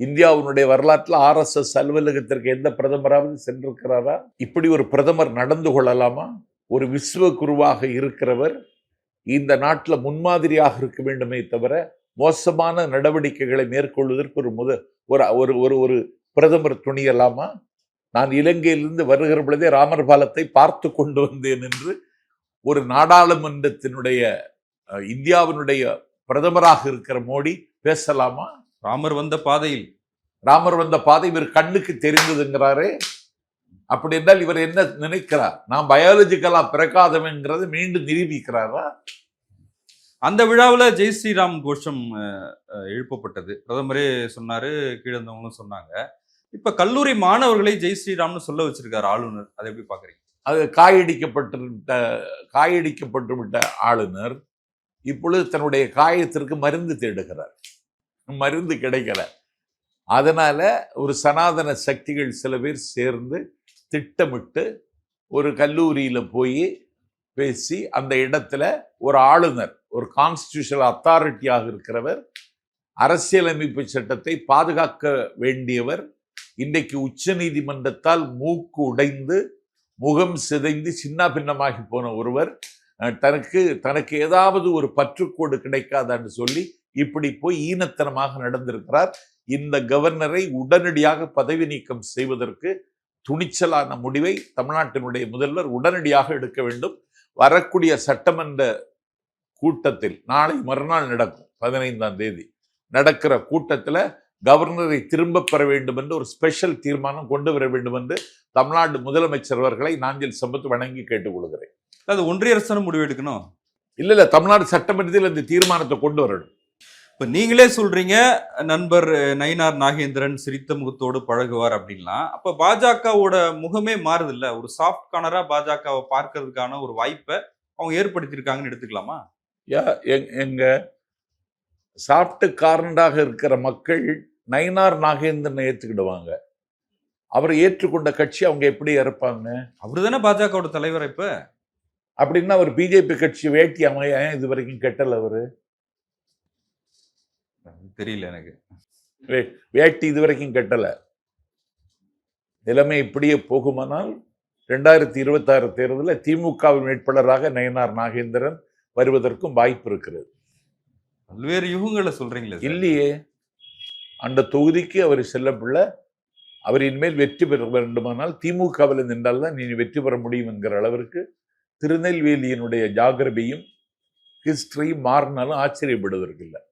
இந்தியாவினுடைய வரலாற்றில் RSS அலுவலகத்திற்கு எந்த பிரதமராவது சென்றிருக்கிறாரா? இப்படி ஒரு பிரதமர் நடந்து கொள்ளலாமா? ஒரு விஸ்வகுருவாக இருக்கிறவர் இந்த நாட்டில் முன்மாதிரியாக இருக்க வேண்டுமே தவிர மோசமான நடவடிக்கைகளை மேற்கொள்வதற்கு ஒரு பிரதமர் துணியலாமா? நான் இலங்கையிலிருந்து வருகிற பொழுதே ராமர் பாலத்தை பார்த்து கொண்டு வந்தேன் என்று ஒரு நாடாளுமன்றத்தினுடைய இந்தியாவினுடைய பிரதமராக இருக்கிற மோடி பேசலாமா? ராமர் வந்த பாதை இவர் கண்ணுக்கு தெரிந்ததுங்கிறாரே. அப்படி என்றால் இவர் என்ன நினைக்கிறார்? நான் பயாலஜிக்கலா பிறக்காதவங்கிறது மீண்டும் நிரூபிக்கிறாரா? அந்த விழாவில் ஜெய் ஸ்ரீராம் கோஷம் எழுப்பப்பட்டது. பிரதமரே சொன்னாரு, கீழந்தவங்களும் சொன்னாங்க. இப்ப கல்லூரி மாணவர்களை ஜெய் ஸ்ரீராம்னு சொல்ல வச்சிருக்காரு ஆளுநர். அதை எப்படி பாக்குறீங்க? அது காயடிக்கப்பட்டுவிட்ட ஆளுநர் இப்பொழுது தன்னுடைய காயத்திற்கு மருந்து தேடுகிறார். மருந்து கிடைக்கல. அதனால ஒரு சனாதன சக்திகள் சில பேர் சேர்ந்து திட்டமிட்டு ஒரு கல்லூரியில போய் பேசி அந்த இடத்துல ஒரு ஆளுநர், ஒரு கான்ஸ்டிடியூஷனல் அத்தாரிட்டியாக இருக்கிறவர், அரசியலமைப்பு சட்டத்தை பாதுகாக்க வேண்டியவர், இன்றைக்கு உச்ச நீதிமன்றத்தால் மூக்கு உடைந்து முகம் சிதைந்து சின்ன பின்னமாகி போன ஒருவர் தனக்கு ஏதாவது ஒரு பற்றுக்கோடு கிடைக்காதான்னு சொல்லி இப்படி போய் ஈனத்தனமாக நடந்திருக்கிறார். இந்த கவர்னரை உடனடியாக பதவி நீக்கம் செய்வதற்கு துணிச்சலான முடிவை தமிழ்நாட்டினுடைய முதல்வர் உடனடியாக எடுக்க வேண்டும். வரக்கூடிய சட்டமன்ற கூட்டத்தில் நாளை மறுநாள் நடக்கும் 15ஆம் தேதி நடக்கிற கூட்டத்தில் கவர்னரை திரும்ப பெற வேண்டும் என்று ஒரு ஸ்பெஷல் தீர்மானம் கொண்டு வர வேண்டும் என்று தமிழ்நாடு முதலமைச்சர் அவர்களை நாஞ்சில் சம்பத் வணங்கி கேட்டுக்கொள்கிறேன். அது ஒன்றிய அரசு முடிவு எடுக்கணும். இல்ல தமிழ்நாடு சட்டமன்றத்தில் இந்த தீர்மானத்தை கொண்டு வரணும். இப்ப நீங்களே சொல்றீங்க நண்பர் நயினார் நாகேந்திரன் சிரித்த முகத்தோடு பழகுவார் அப்படின்லாம். அப்ப பாஜகவோட முகமே மாறுது இல்ல? ஒரு சாஃப்ட் கார்னரா பாஜகவை பார்க்கறதுக்கான ஒரு வாய்ப்பை அவங்க ஏற்படுத்தியிருக்காங்கன்னு எடுத்துக்கலாமா? எங்க சாஃப்ட் கார்னராக இருக்கிற மக்கள் நயினார் நாகேந்திரனை ஏற்றுக்கிடுவாங்க. அவரை ஏற்றுக்கொண்ட கட்சி அவங்க எப்படி இருப்பாங்க? அவரு தானே பாஜகவோட தலைவர். இப்ப அப்படின்னா அவர் பிஜேபி கட்சி வேட்டி அமைய இது வரைக்கும் கெட்டல. அவரு தெரியல எனக்கு. வேட்டி இது வரைக்கும் கெட்டல. நிலைமை இப்படியே போகுமானால் 2026 தேர்தலில் திமுகவின் வேட்பாளராக நயினார் நாகேந்திரன் வருவதற்கும் வாய்ப்பு இருக்கிறது. பல்வேறு யுகங்களை சொல்றீங்களே. இல்லையே, அந்த தொகுதிக்கு அவர் செல்ல பிள்ளை. அவர் இனிமேல் வெற்றி பெற வேண்டுமானால் திமுகவில் நின்றால் தான் நீ வெற்றி பெற முடியும் என்கிற அளவிற்கு திருநெல்வேலியினுடைய ஜாகிரபியும் ஹிஸ்டரியும் மாறினாலும் ஆச்சரியப்படுவதற்கு இல்லை.